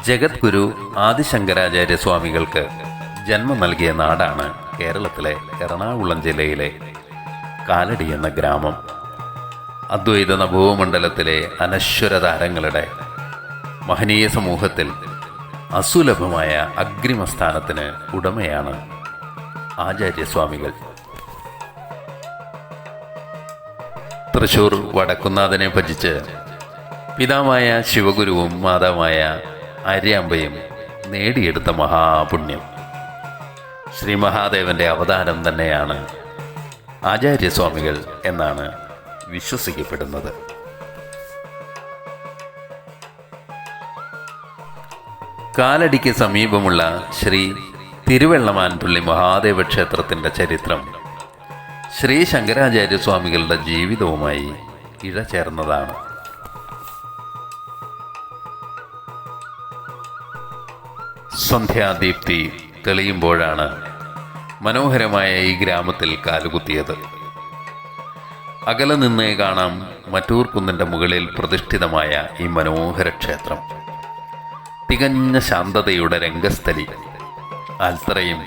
ജഗദ്ഗുരു ആദിശങ്കരാചാര്യ സ്വാമികൾക്ക് ജന്മം നൽകിയ നാടാണ് കേരളത്തിലെ എറണാകുളം ജില്ലയിലെ കാലടി എന്ന ഗ്രാമം. അദ്വൈത നഭോമണ്ഡലത്തിലെ അനശ്വര താരങ്ങളുടെ മഹനീയ സമൂഹത്തിൽ അസുലഭമായ അഗ്രിമസ്ഥാനത്തിന് ഉടമയാണ് ആചാര്യസ്വാമികൾ. തൃശൂർ വടക്കുന്നാഥനെ ഭജിച്ച് പിതാവായ ശിവഗുരുവും മാതാവായ ആര്യാമ്പയും നേടിയെടുത്ത മഹാപുണ്യം. ശ്രീ മഹാദേവന്റെ അവതാരം തന്നെയാണ് ആചാര്യസ്വാമികൾ എന്നാണ് വിശ്വസിക്കപ്പെടുന്നത്. കാലടിക്ക് സമീപമുള്ള ശ്രീ തിരുവെള്ളമാൻതുള്ളി മഹാദേവ ക്ഷേത്രത്തിൻ്റെ ചരിത്രം ശ്രീ ശങ്കരാചാര്യസ്വാമികളുടെ ജീവിതവുമായി ഇഴചേർന്നതാണ്. സന്ധ്യാദീപ്തി തെളിയുമ്പോഴാണ് മനോഹരമായ ഈ ഗ്രാമത്തിൽ കാലുകുത്തിയത്. അകലെ നിന്നേ കാണാം മറ്റൂർ കുന്നിൻ്റെ മുകളിൽ പ്രതിഷ്ഠിതമായ ഈ മനോഹര ക്ഷേത്രം. തികഞ്ഞ ശാന്തതയുടെ രംഗസ്ഥലി. ആൽത്തറയും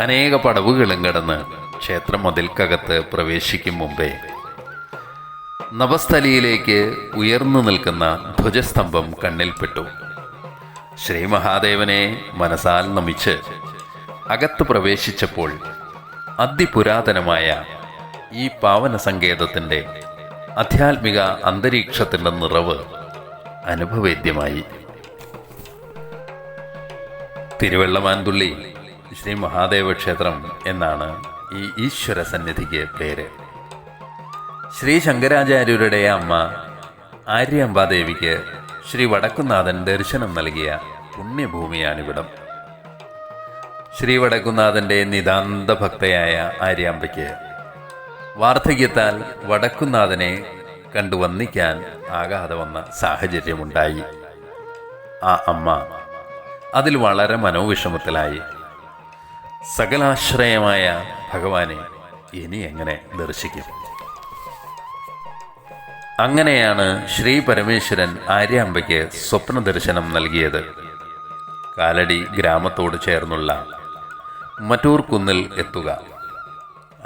അനേക പടവുകളും കടന്ന് ക്ഷേത്രം മതിൽക്കകത്ത് പ്രവേശിക്കും മുമ്പേ നവസ്ഥലിയിലേക്ക് ഉയർന്നു നിൽക്കുന്ന ധ്വജസ്തംഭം കണ്ണിൽപ്പെട്ടു. ശ്രീ മഹാദേവനെ മനസാൽ നമിച്ച് അകത്ത് പ്രവേശിച്ചപ്പോൾ അതിപുരാതനമായ ഈ പാവന സങ്കേതത്തിൻ്റെ ആധ്യാത്മിക അന്തരീക്ഷത്തിൻ്റെ നിറവ് അനുഭവേദ്യമായി. തിരുവെള്ളമാൻതുള്ളി ശ്രീ മഹാദേവ ക്ഷേത്രം എന്നാണ് ഈ ഈശ്വര സന്നിധിക്ക് പേര്. ശ്രീ ശങ്കരാചാര്യരുടെ അമ്മ ആര്യാമ്പാദേവിക്ക് ശ്രീ വടക്കുന്നാഥൻ ദർശനം നൽകിയ പുണ്യഭൂമിയാണിവിടം. ശ്രീ വടക്കുന്നാഥൻ്റെ നിതാന്ത ഭക്തയായ ആര്യാമ്പയ്ക്ക് വാർദ്ധക്യത്താൽ വടക്കുന്നാഥനെ കണ്ടു വന്ദിക്കാൻ ആകാതെ വന്ന സാഹചര്യമുണ്ടായി. ആ അമ്മ അതിൽ വളരെ മനോവിഷമത്തിലായി. സകലാശ്രയമായ ഭഗവാനെ ഇനി എങ്ങനെ ദർശിക്കും? അങ്ങനെയാണ് ശ്രീ പരമേശ്വരൻ ആര്യാമ്പയ്ക്ക് സ്വപ്ന ദർശനം നൽകിയത്. കാലടി ഗ്രാമത്തോട് ചേർന്നുള്ള മറ്റൂർ കുന്നിൽ എത്തുക.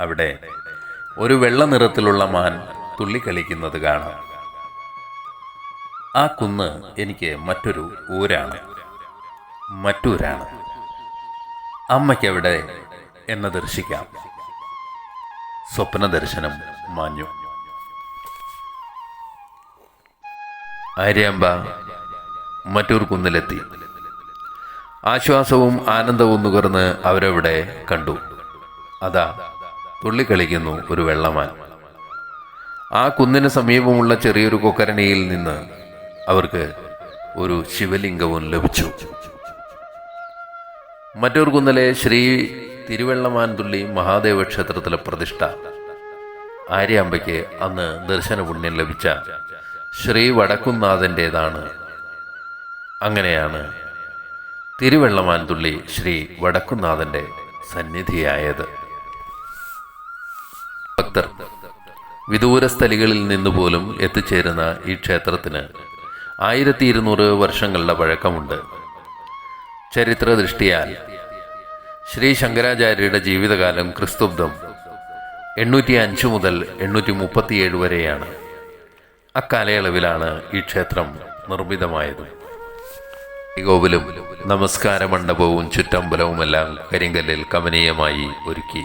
അവിടെ ഒരു വെള്ള നിറത്തിലുള്ള മാൻ തുള്ളിക്കളിക്കുന്നത് കാണാം. ആ കുന്ന് എനിക്ക് മറ്റൊരു ഊരാണ്, മറ്റൂരാണ്. അമ്മയ്ക്കെവിടെ എന്ന് ദർശിക്കാം. സ്വപ്ന ദർശനം മാഞ്ഞു. ആര്യാമ്പ മറ്റൂർ കുന്നിലെത്തി. ആശ്വാസവും ആനന്ദവും നുകർന്ന് അവരവിടെ കണ്ടു. അതാ തുള്ളിക്കളിക്കുന്നു ഒരു വെള്ളമാൻ. ആ കുന്നിന് സമീപമുള്ള ചെറിയൊരു കൊക്കരണിയിൽ നിന്ന് അവർക്ക് ഒരു ശിവലിംഗവും ലഭിച്ചു. മറ്റൂർ കുന്നിലെ ശ്രീ തിരുവെള്ളമാൻതുള്ളി മഹാദേവ ക്ഷേത്രത്തിലെ പ്രതിഷ്ഠ ആര്യാമ്പയ്ക്ക് അന്ന് ദർശന പുണ്യം ലഭിച്ച ശ്രീ വടക്കുന്നാഥൻ്റേതാണ്. അങ്ങനെയാണ് തിരുവെള്ളമാൻതുള്ളി ശ്രീ വടക്കുന്നാഥൻ്റെ സന്നിധിയായത്. ഭക്തർ വിദൂരസ്ഥലികളിൽ നിന്നുപോലും എത്തിച്ചേരുന്ന ഈ ക്ഷേത്രത്തിന് 1200 വർഷങ്ങളുടെ പഴക്കമുണ്ട്. ചരിത്ര ദൃഷ്ടിയാൽ ശ്രീ ശങ്കരാചാര്യരുടെ ജീവിതകാലം ക്രിസ്തുബ്ദം 805 മുതൽ 837 വരെയാണ്. അക്കാലയളവിലാണ് ഈ ക്ഷേത്രം നിർമ്മിതമായത്. കോവിലും നമസ്കാര മണ്ഡപവും ചുറ്റമ്പലവുമെല്ലാം കരിങ്കല്ലിൽ കമനീയമായി ഒരുക്കി.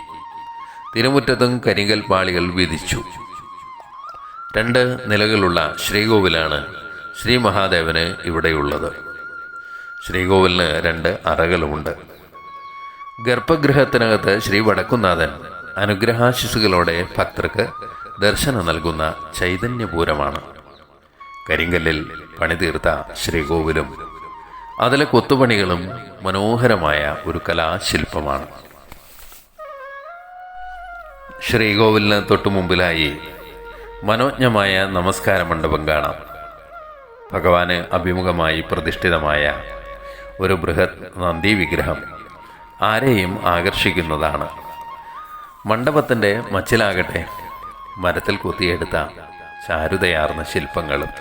തിരുമുറ്റത്തും കരിങ്കൽ പാളികൾ വിധിച്ചു. 2 നിലകളുള്ള ശ്രീകോവിലാണ് ശ്രീ മഹാദേവന് ഇവിടെയുള്ളത്. ശ്രീകോവിലിന് 2 അറകളുമുണ്ട്. ഗർഭഗൃഹത്തിനകത്ത് ശ്രീ വടക്കുന്നാഥൻ അനുഗ്രഹാശിസുകളോടെ ഭക്തർക്ക് ദർശനം നൽകുന്ന ചൈതന്യപൂരമാണ്. കരിങ്കല്ലിൽ പണിതീർത്ത ശ്രീകോവിലും അതിലെ കൊത്തുപണികളും മനോഹരമായ ഒരു കലാശില്പമാണ്. ശ്രീകോവിലിന് തൊട്ടു മുമ്പിലായി മനോജ്ഞമായ നമസ്കാര മണ്ഡപം കാണാം. ഭഗവാന് അഭിമുഖമായി പ്രതിഷ്ഠിതമായ ഒരു ബൃഹത് നന്ദി വിഗ്രഹം ആരെയും ആകർഷിക്കുന്നതാണ്. മണ്ഡപത്തിൻ്റെ മച്ചിലാകട്ടെ മരത്തിൽ കൊത്തിയെടുത്ത ചാരുതയാർന്ന ശില്പങ്ങളും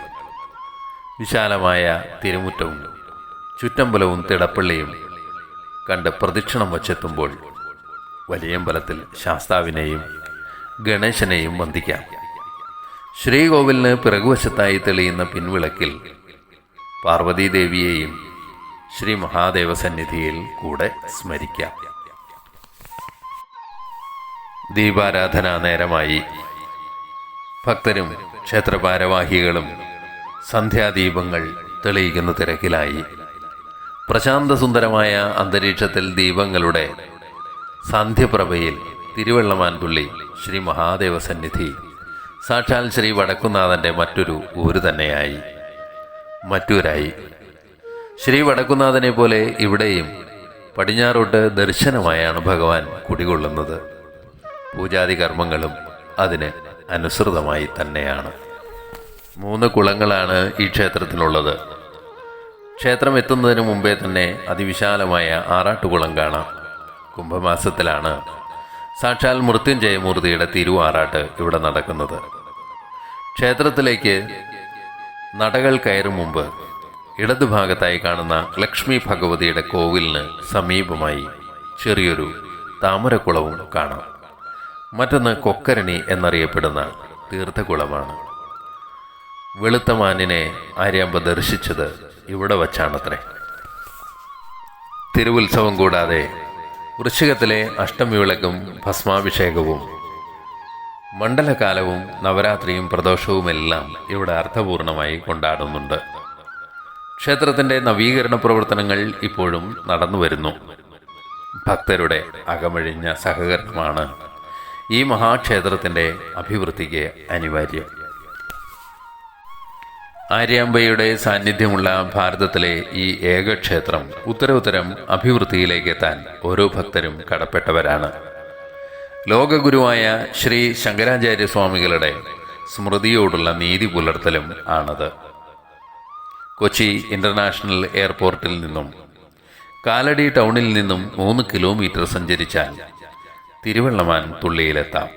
വിശാലമായ തിരുമുറ്റവും ചുറ്റമ്പലവും തിടപ്പള്ളിയും കണ്ട് പ്രദക്ഷിണം വച്ചെത്തുമ്പോൾ വലിയമ്പലത്തിൽ ശാസ്താവിനെയും ഗണേശനെയും വന്ദിക്കാം. ശ്രീകോവിലിന് പിറകുവശത്തായി തെളിയുന്ന പിൻവിളക്കിൽ പാർവതീദേവിയെയും ശ്രീ മഹാദേവ സന്നിധിയിൽ കൂടെ സ്മരിക്കാം. ദീപാരാധനാ നേരമായി. ഭക്തരും ക്ഷേത്രഭാരവാഹികളും സന്ധ്യാദീപങ്ങൾ തെളിയിക്കുന്ന തിരക്കിലായി. പ്രശാന്തസുന്ദരമായ അന്തരീക്ഷത്തിൽ ദീപങ്ങളുടെ സാന്ധ്യപ്രഭയിൽ തിരുവെള്ളമാൻ തുള്ളി ശ്രീ മഹാദേവ സന്നിധി സാക്ഷാൽ ശ്രീ വടക്കുന്നാഥൻ്റെ മറ്റൊരു ഊര് തന്നെയായി, മറ്റൂരായി. ശ്രീ വടക്കുന്നാഥനെ പോലെ ഇവിടെയും പടിഞ്ഞാറോട്ട് ദർശനമായാണ് ഭഗവാൻ കുടികൊള്ളുന്നത്. പൂജാതി കർമ്മങ്ങളും അതിന് അനുസൃതമായി തന്നെയാണ്. 3 കുളങ്ങളാണ് ഈ ക്ഷേത്രത്തിനുള്ളത്. ക്ഷേത്രം എത്തുന്നതിന് മുമ്പേ തന്നെ അതിവിശാലമായ ആറാട്ടുകുളം കാണാം. കുംഭമാസത്തിലാണ് സാക്ഷാൽ മൃത്യുഞ്ജയമൂർത്തിയുടെ തിരുവാറാട്ട് ഇവിടെ നടക്കുന്നത്. ക്ഷേത്രത്തിലേക്ക് നടകൾ കയറും മുമ്പ് ഇടതുഭാഗത്തായി കാണുന്ന ലക്ഷ്മി ഭഗവതിയുടെ കോവിലിന് സമീപമായി ചെറിയൊരു താമരക്കുളവും കാണാം. മറ്റൊന്ന് കൊക്കരണി എന്നറിയപ്പെടുന്ന തീർത്ഥകുളമാണ്. വെളുത്ത മാനിനെ ആര്യാമ്പ ദർശിച്ചത് ഇവിടെ വച്ചാണത്രേ. തിരുവുത്സവം കൂടാതെ വൃശ്ചികത്തിലെ അഷ്ടമി വിളക്കും ഭസ്മാഭിഷേകവും മണ്ഡലകാലവും നവരാത്രിയും പ്രദോഷവുമെല്ലാം ഇവിടെ അർത്ഥപൂർണമായി കൊണ്ടാടുന്നുണ്ട്. ക്ഷേത്രത്തിൻ്റെ നവീകരണ പ്രവർത്തനങ്ങൾ ഇപ്പോഴും നടന്നുവരുന്നു. ഭക്തരുടെ അകമഴിഞ്ഞ സഹകരണമാണ് ഈ മഹാക്ഷേത്രത്തിൻ്റെ അഭിവൃദ്ധിക്ക് അനിവാര്യം. ആര്യാമ്പയുടെ സാന്നിധ്യമുള്ള ഭാരതത്തിലെ ഈ ഏകക്ഷേത്രം ഉത്തരോത്തരം അഭിവൃദ്ധിയിലേക്ക് എത്താൻ ഓരോ ഭക്തരും കടപ്പെട്ടവരാണ്. ലോകഗുരുവായ ശ്രീ ശങ്കരാചാര്യസ്വാമികളുടെ സ്മൃതിയോടുള്ള നീതി പുലർത്തലും ആണത്. കൊച്ചി ഇൻ്റർനാഷണൽ എയർപോർട്ടിൽ നിന്നും കാലടി ടൗണിൽ നിന്നും 3 കിലോമീറ്റർ സഞ്ചരിച്ചാൽ തിരുവെള്ളമാൻ തുള്ളിയിലെത്താം.